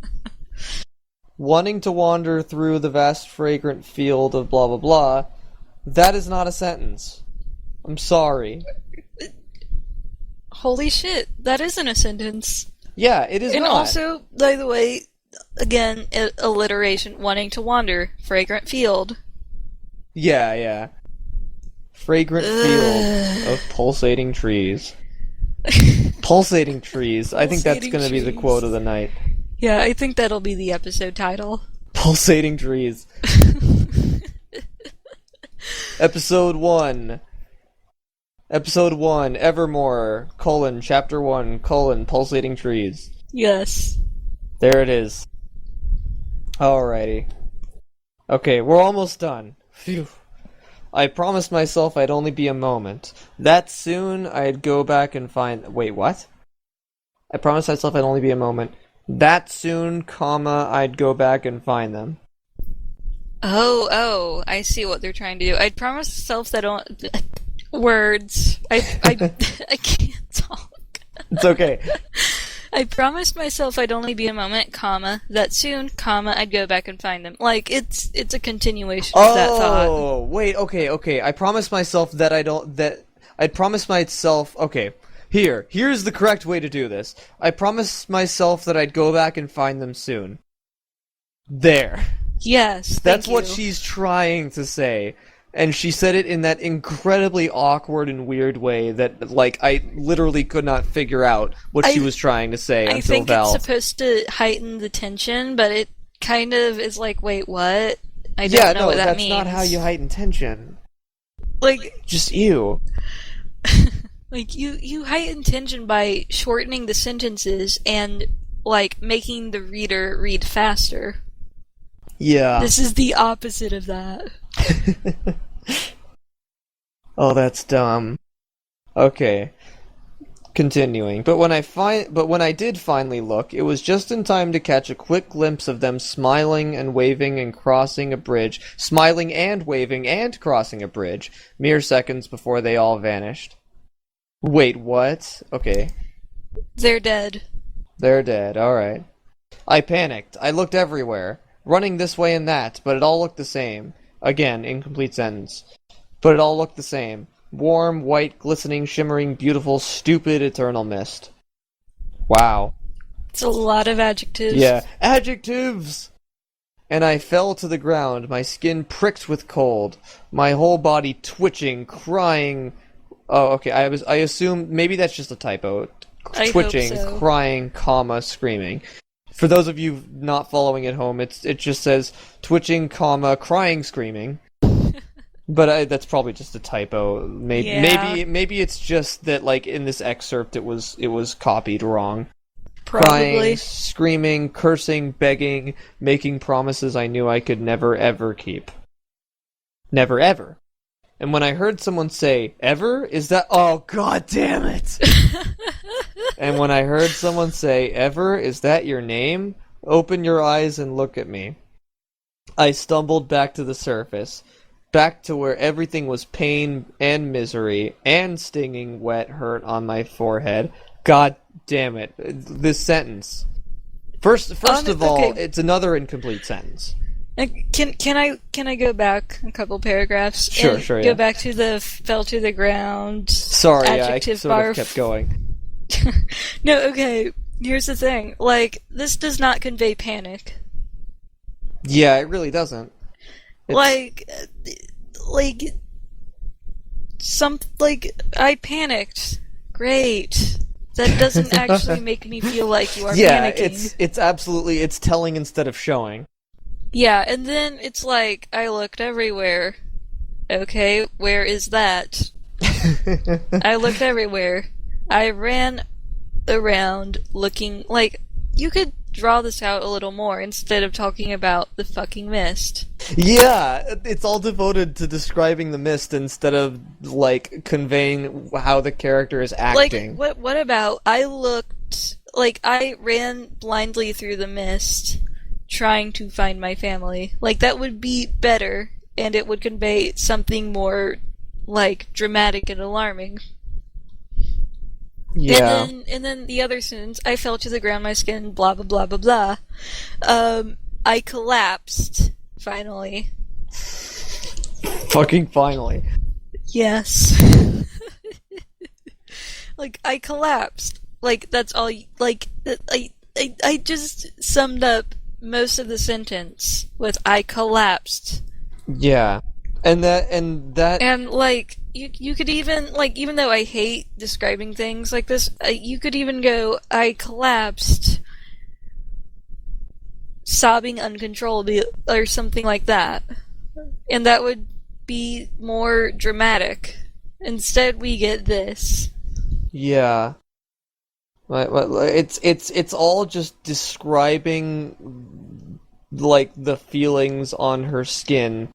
Wanting to wander through the vast fragrant field of blah blah blah, that is not a sentence. I'm sorry. Holy shit, that isn't a sentence. Yeah, it is and not. And also, by the way, again, alliteration, wanting to wander, fragrant field. Yeah. Fragrant field of pulsating trees. Pulsating trees. I think that's going to be the quote of the night. Yeah, I think that'll be the episode title. Pulsating trees. Episode 1. Episode 1, Evermore, Chapter 1, Pulsating Trees. Yes. There it is. Alrighty. Okay, we're almost done. Phew. I promised myself I'd only be a moment. That soon I'd go back and find... Wait, what? I promised myself I'd only be a moment. That soon, I'd go back and find them. Oh, I see what they're trying to do. I'd promised myself that words. I can't talk. It's okay. I promised myself I'd only be a moment, that soon, I'd go back and find them. Like, it's a continuation of that thought. Oh, wait, okay. I promised myself that I'd promised myself, okay. Here's the correct way to do this. I promised myself that I'd go back and find them soon. There. Yes, That's thank what you. she's trying to say. And she said it in that incredibly awkward and weird way that, like, I literally could not figure out what she was trying to say I until think Val. it's supposed to heighten the tension, but it kind of is like, wait, what? I don't know what that means. Yeah, no, that's not how you heighten tension. Like... Just you. Like, you heighten tension by shortening the sentences and, like, making the reader read faster. Yeah. This is the opposite of that. Oh, that's dumb. Okay. Continuing. But when I did finally look, it was just in time to catch a quick glimpse of them smiling and waving and crossing a bridge, smiling and waving and crossing a bridge, mere seconds before they all vanished. Wait, what? Okay. They're dead. They're dead, alright. I panicked. I looked everywhere, running this way and that, but it all looked the same. Again, incomplete sentence. But it all looked the same. Warm, white, glistening, shimmering, beautiful, stupid, eternal mist. Wow. It's a lot of adjectives. Yeah. Adjectives! And I fell to the ground, my skin pricked with cold, my whole body twitching, crying... Oh, okay, I assume maybe that's just a typo. Twitching, hope so. crying, screaming. For those of you not following at home, it just says twitching, crying, screaming. But that's probably just a typo. Maybe it's just that, like, in this excerpt it was copied wrong. Probably. Crying, screaming, cursing, begging, making promises I knew I could never ever keep. Never ever. And when I heard someone say, ever? Is that... Oh, god damn it! And when I heard someone say, ever? Is that your name? Open your eyes and look at me. I stumbled back to the surface. Back to where everything was pain and misery and stinging wet hurt on my forehead. God damn it. This sentence. First of all, okay. It's another incomplete sentence. Can I go back a couple paragraphs? Sure, and sure, Go yeah. back to the fell to the ground. Sorry, I Adjective sort of barf. kept going. No, okay. Here's the thing. Like, this does not convey panic. Yeah, it really doesn't. It's... Like, I panicked. Great. That doesn't actually make me feel like you are yeah, panicking. it's absolutely, it's telling instead of showing. Yeah, and then it's like, I looked everywhere. Okay, where is that? I looked everywhere. I ran around looking like you could draw this out a little more instead of talking about the fucking mist. Yeah, it's all devoted to describing the mist instead of like conveying how the character is acting. Like what about I ran blindly through the mist trying to find my family. Like that would be better and it would convey something more like dramatic and alarming. Yeah. And then the other sentence, I fell to the ground, my skin, blah blah blah blah blah. I collapsed, finally. Fucking finally. Yes. Like, I collapsed. Like, that's all, I just summed up most of the sentence with, I collapsed. Yeah. And that And, like, you could even, like, even though I hate describing things like this, you could even go, I collapsed, sobbing uncontrollably, or something like that. And that would be more dramatic. Instead, we get this. yeah. It's all just describing like the feelings on her skin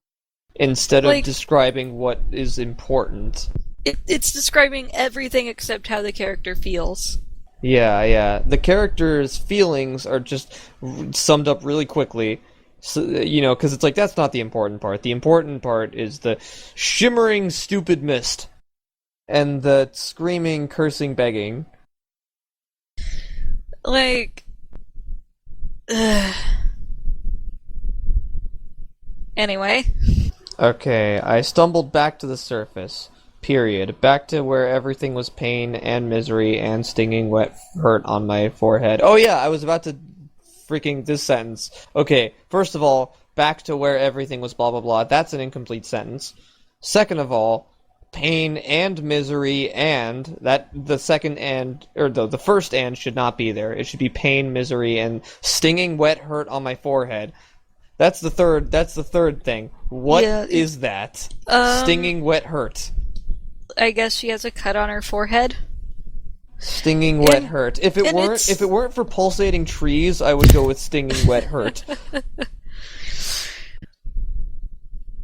instead of Like, describing what is important. it's describing everything except how the character feels. Yeah. The character's feelings are just summed up really quickly. So, because it's like, that's not the important part. The important part is the shimmering, stupid mist. And the screaming, cursing, begging. Like, anyway. Okay, I stumbled back to the surface. Period. Back to where everything was pain and misery and stinging wet hurt on my forehead. Oh yeah, I was about to freaking this sentence. Okay, first of all, back to where everything was blah blah blah. That's an incomplete sentence. Second of all, pain and misery and that the second and or the first and should not be there. It should be pain, misery, and stinging wet hurt on my forehead. That's the third thing. What is that? Stinging wet hurt. I guess she has a cut on her forehead. Stinging wet hurt. If it weren't for pulsating trees, I would go with stinging wet hurt.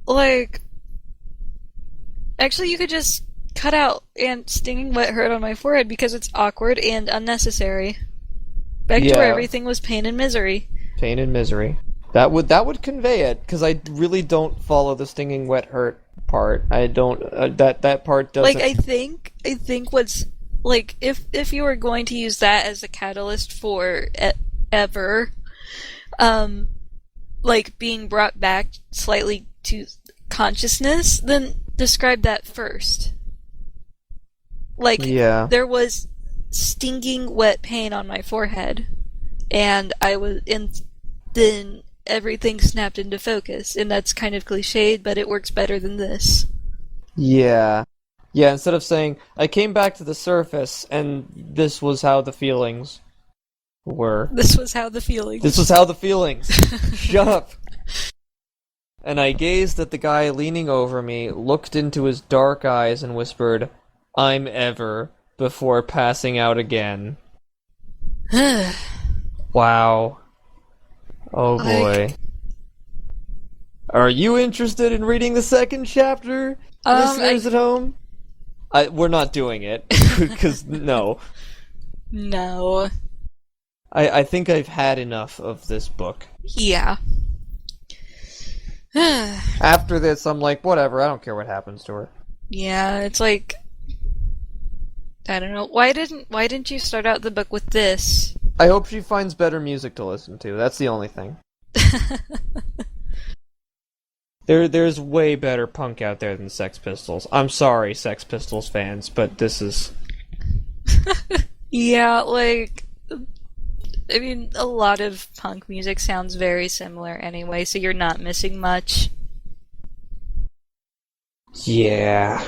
Like, actually, you could just cut out and stinging wet hurt on my forehead because it's awkward and unnecessary. Back to where everything was pain and misery. Pain and misery. That would convey it, because I really don't follow the stinging wet hurt part. I don't that part doesn't. Like, I think what's like if you were going to use that as a catalyst for ever, like being brought back slightly to consciousness, then describe that first. Like, there was stinging wet pain on my forehead, and then everything snapped into focus, and that's kind of cliched, but it works better than this. Yeah, instead of saying, I came back to the surface, and this was how the feelings were. This was how the feelings. Shut up! And I gazed at the guy leaning over me, looked into his dark eyes, and whispered, I'm Ever, before passing out again. Wow. Oh boy. Are you interested in reading the second chapter, listeners at home? We're not doing it, because no. No. I think I've had enough of this book. Yeah. After this, I'm like, whatever, I don't care what happens to her. Yeah, it's like, I don't know. Why didn't you start out the book with this? I hope she finds better music to listen to. That's the only thing. There's way better punk out there than Sex Pistols. I'm sorry, Sex Pistols fans, but this is... Yeah, like, I mean, a lot of punk music sounds very similar anyway, so you're not missing much. Yeah.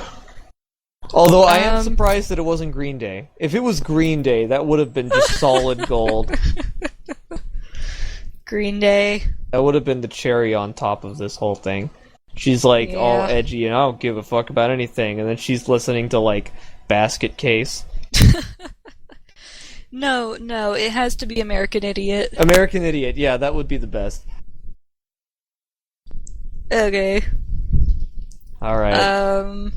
Although I am surprised that it wasn't Green Day. If it was Green Day, that would have been just solid gold. Green Day. That would have been the cherry on top of this whole thing. She's like all edgy and I don't give a fuck about anything, and then she's listening to like Basket Case. No, it has to be American Idiot. American Idiot, yeah, that would be the best. Okay. Alright.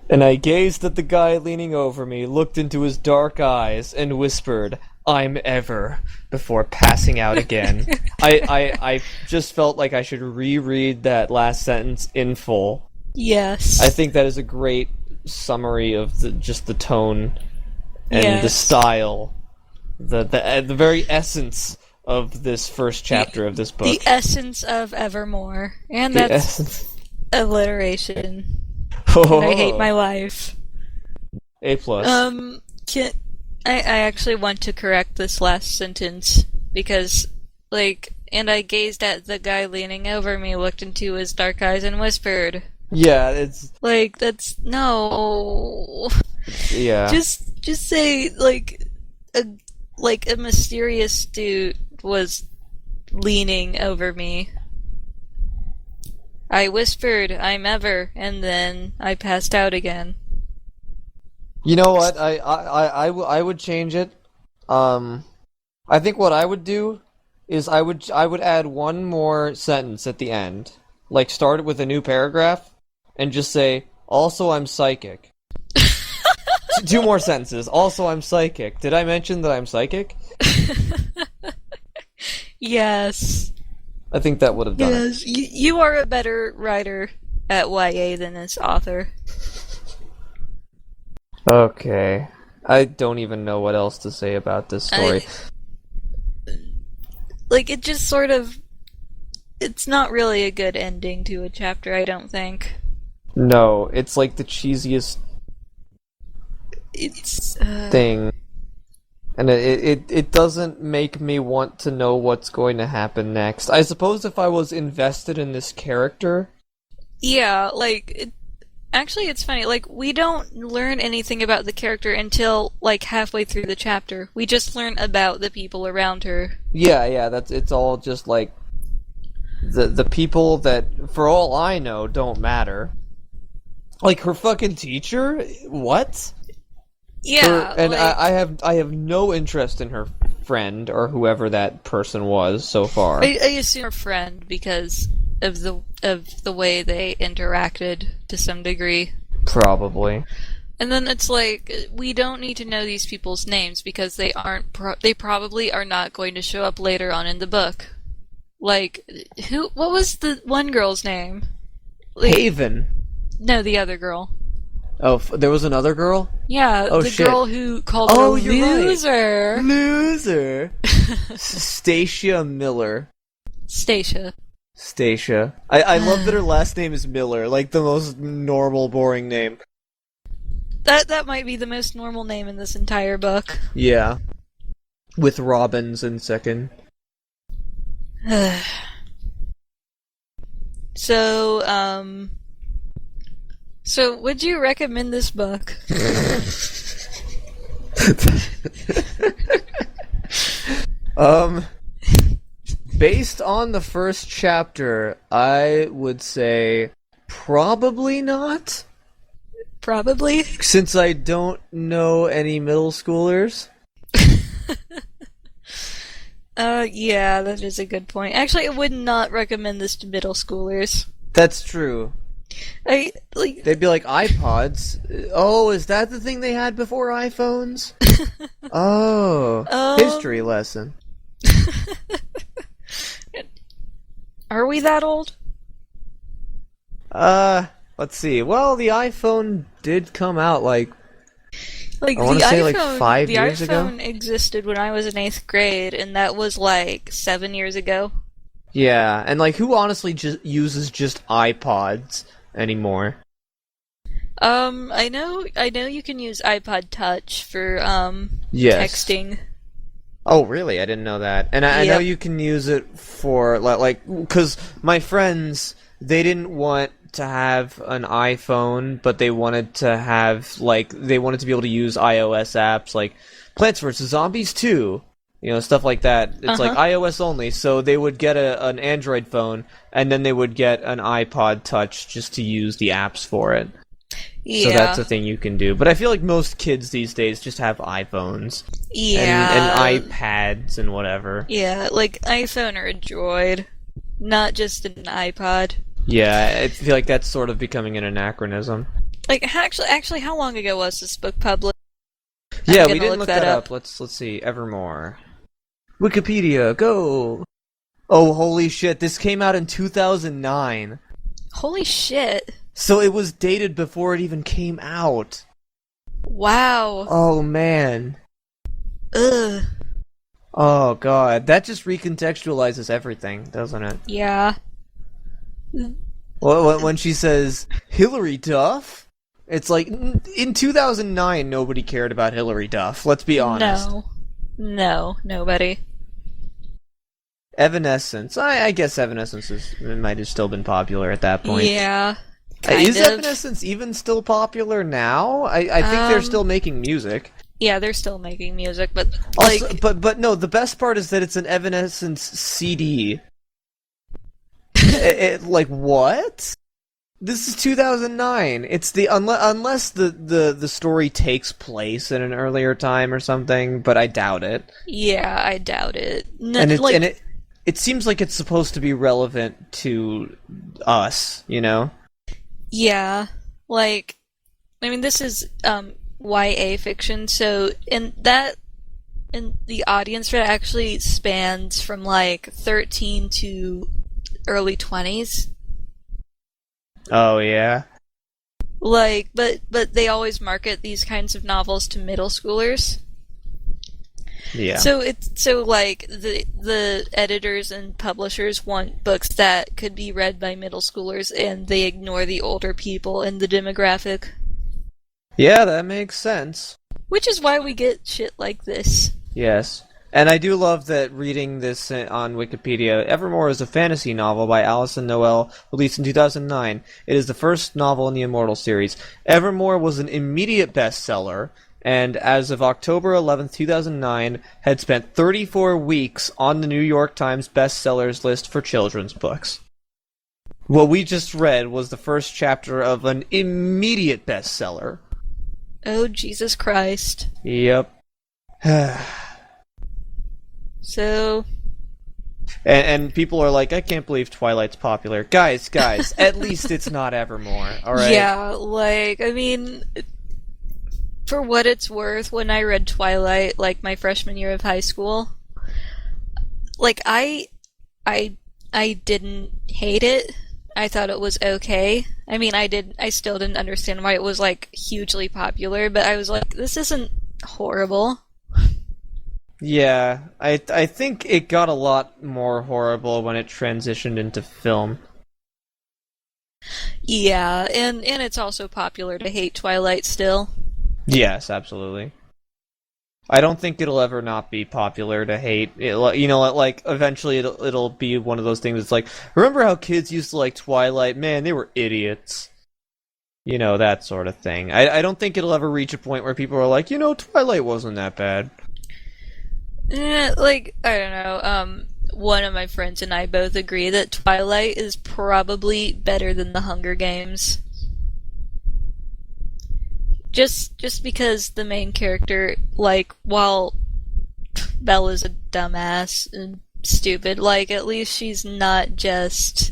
And I gazed at the guy leaning over me, looked into his dark eyes, and whispered, "I'm Ever," before passing out again. I just felt like I should reread that last sentence in full. Yes. I think that is a great summary of just the tone and the style, the very essence of this first chapter of this book. The essence of Evermore. And that's alliteration. Oh. I hate my life. A+. I actually want to correct this last sentence, because, like, and I gazed at the guy leaning over me, looked into his dark eyes, and whispered. Yeah, it's... Like, that's... No. Yeah. Just say, like a mysterious dude was leaning over me. I whispered, "I'm Ever," and then I passed out again. You know what? I would change it. I think what I would do is I would add one more sentence at the end. Like, start it with a new paragraph and just say, "Also, I'm psychic." Two more sentences. "Also, I'm psychic." Did I mention that I'm psychic? Yes. I think that would have done it. Yes, you are a better writer at YA than this author. Okay. I don't even know what else to say about this story. It just sort of... It's not really a good ending to a chapter, I don't think. No, it's like the cheesiest thing. And it doesn't make me want to know what's going to happen next. I suppose if I was invested in this character... Yeah, actually, it's funny. We don't learn anything about the character until, halfway through the chapter. We just learn about the people around her. Yeah, it's all just, the people that, for all I know, don't matter. Like, her fucking teacher? What? Yeah, I have no interest in her friend, or whoever that person was so far. I assume her friend, because of the way they interacted to some degree. Probably. And then it's we don't need to know these people's names because they probably are not going to show up later on in the book. What was the one girl's name? Haven. No, the other girl. Oh, there was another girl? Yeah, the shit. Girl who called her loser. Right. Loser. Stacia Miller. Stacia. I love that her last name is Miller, like the most normal, boring name. That might be the most normal name in this entire book. Yeah. With Robbins in second. So, would you recommend this book? Based on the first chapter, I would say probably not. Probably? Since I don't know any middle schoolers. Yeah, that is a good point. Actually, I would not recommend this to middle schoolers. That's true. They'd be like, iPods? Oh, is that the thing they had before iPhones? Oh, history lesson. Are we that old? Let's see. Well, the iPhone did come out I want the to say iPhone, 5 years ago. The iPhone existed when I was in 8th grade, and that was 7 years ago. Yeah, and like, who honestly just uses just iPods anymore? I know you can use iPod Touch for Yes. texting. Oh, really? I didn't know that. And I know Yep. you can use it for because my friends, they didn't want to have an iPhone, but they wanted to have they wanted to be able to use iOS apps like Plants vs Zombies 2, stuff like that. It's like Uh-huh. iOS only, so they would get an Android phone and then they would get an iPod Touch just to use the apps for it. So that's Yeah. a thing you can do. But I feel like most kids these days just have iPhones and Yeah. iPads and whatever. Yeah, like iPhone or a Droid, not just an iPod. Yeah, I feel like that's sort of becoming an anachronism. Like actually, how long ago was this book published? I'm Yeah, we gonna didn't look look that that up. up. Let's see. Evermore. Wikipedia, go. Oh, holy shit! This came out in 2009. Holy shit! So it was dated before it even came out. Wow. Oh man. Ugh. Oh god, that just recontextualizes everything, doesn't it? Yeah. Well, when she says Hillary Duff, it's like in 2009 nobody cared about Hillary Duff. Let's be honest. No. No, nobody. Evanescence. I guess it might have still been popular at that point. Yeah. Kind Is of. Evanescence even still popular now? I think they're still making music. Yeah, they're still making music, but Also, like, but no, the best part is that it's an Evanescence CD. Like what? This is 2009. It's the unless the story takes place in an earlier time or something, but I doubt it. yeah, I doubt it. And Like, it seems like it's supposed to be relevant to us, you know? yeah, like, I mean, this is YA fiction, so in the audience for it actually spans from like 13 to early 20s. Oh yeah. Like, but they always market these kinds of novels to middle schoolers. Yeah. So like the editors and publishers want books that could be read by middle schoolers, and they ignore the older people in the demographic. Yeah, that makes sense. Which is why we get shit like this. Yes. And I do love that reading this on Wikipedia. Evermore is a fantasy novel by Alison Noel, released in 2009. It is the first novel in the Immortal series. Evermore was an immediate bestseller, and as of October 11th, 2009, had spent 34 weeks on the New York Times bestsellers list for children's books. What we just read was the first chapter of an immediate bestseller. Oh, Jesus Christ. Yep. So, And people are like, I can't believe Twilight's popular. Guys, at least it's not Evermore, alright? yeah, like, I mean, for what it's worth, when I read Twilight, like, my freshman year of high school, like, I didn't hate it. I thought it was okay. I mean, I still didn't understand why it was, like, hugely popular, but I was like, this isn't horrible. Yeah, I think it got a lot more horrible when it transitioned into film. Yeah, and it's also popular to hate Twilight still. Yes, absolutely. I don't think it'll ever not be popular to hate. Like eventually it'll be one of those things. It's like, remember how kids used to like Twilight? Man, they were idiots. That sort of thing. I don't think it'll ever reach a point where people are like, Twilight wasn't that bad. Like, I don't know, one of my friends and I both agree that Twilight is probably better than the Hunger Games. Just because the main character, like, while Bella's a dumbass and stupid, like, at least she's not just,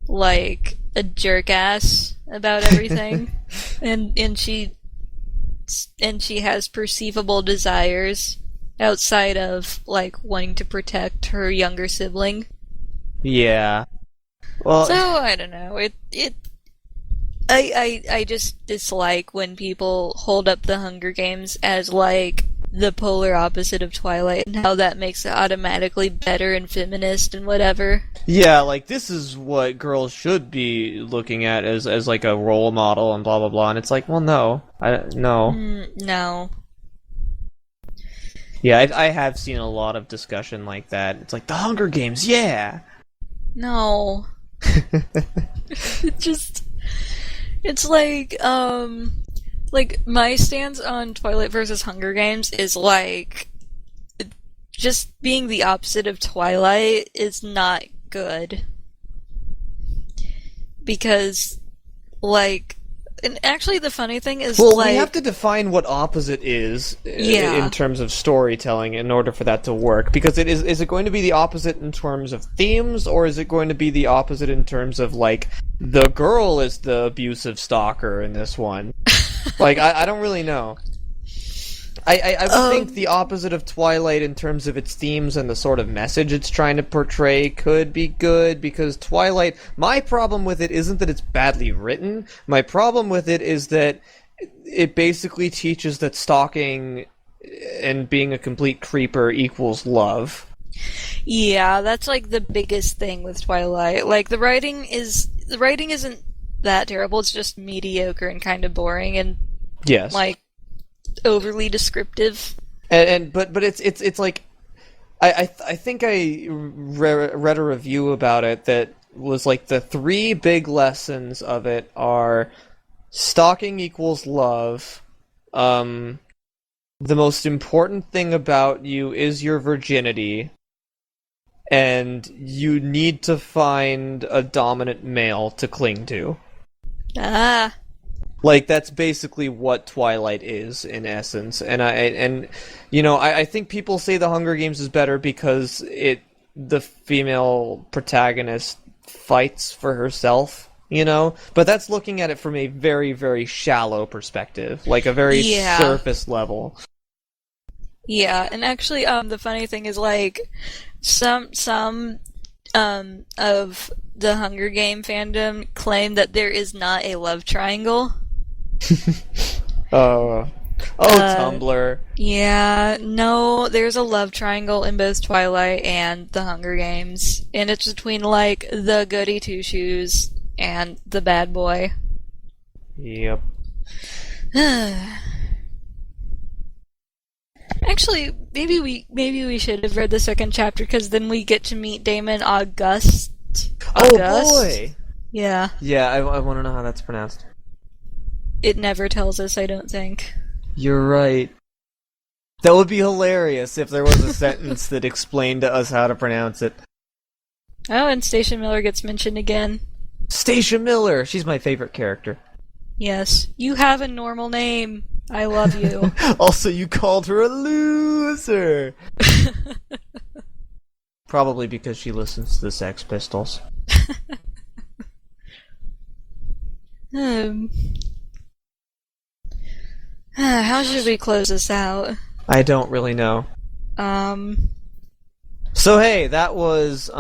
like, a jerk-ass about everything. and she has perceivable desires outside of, like, wanting to protect her younger sibling. Yeah. Well, So, I don't know. I just dislike when people hold up the Hunger Games as, like, the polar opposite of Twilight and how that makes it automatically better and feminist and whatever. Yeah, like, this is what girls should be looking at as like a role model and blah blah blah, and it's like, well, no. No. No. Yeah, I have seen a lot of discussion like that. It's like, the Hunger Games, yeah! No. It's like, my stance on Twilight versus Hunger Games is, like, just being the opposite of Twilight is not good. Because, like, and actually the funny thing is, well, like... we have to define what opposite is Yeah. in terms of storytelling in order for that to work. Because is it going to be the opposite in terms of themes, or is it going to be the opposite in terms of, like, the girl is the abusive stalker in this one? Like, I don't really know. I would think the opposite of Twilight in terms of its themes and the sort of message it's trying to portray could be good, because Twilight, my problem with it isn't that it's badly written. My problem with it is that it basically teaches that stalking and being a complete creeper equals love. Yeah, that's, like, the biggest thing with Twilight. Like, the writing isn't that terrible, it's just mediocre and kind of boring and, Yes. like, overly descriptive. But it's like, I think I read a review about it that was like, the 3 big lessons of it are stalking equals love, the most important thing about you is your virginity, and you need to find a dominant male to cling to. Ah. Like, that's basically what Twilight is, in essence. And I think people say The Hunger Games is better because the female protagonist fights for herself, you know? But that's looking at it from a very, very shallow perspective. Like, a very surface level. Yeah, and actually, the funny thing is, like, some of the Hunger Game fandom claim that there is not a love triangle. Tumblr. Yeah, no, there's a love triangle in both Twilight and the Hunger Games, and it's between, like, the goody two-shoes and the bad boy. Yep. Actually, maybe we should have read the second chapter, because then we get to meet Damon August. Oh boy! Yeah. Yeah, I want to know how that's pronounced. It never tells us, I don't think. You're right. That would be hilarious if there was a sentence that explained to us how to pronounce it. Oh, and Stacia Miller gets mentioned again. Stacia Miller! She's my favorite character. Yes. You have a normal name. I love you. Also, you called her a loser! Probably because she listens to the Sex Pistols. How should we close this out? I don't really know. So hey, that was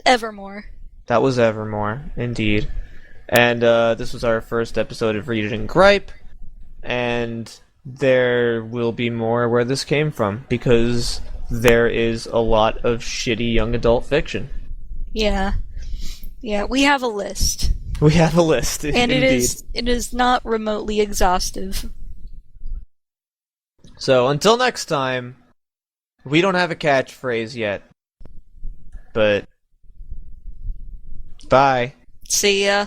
Evermore. That was Evermore, indeed. And this was our first episode of Reading Gripe, and there will be more where this came from, because there is a lot of shitty young adult fiction. Yeah. Yeah, we have a list. We have a list, and indeed. it is not remotely exhaustive. So, until next time, we don't have a catchphrase yet. But, bye. See ya.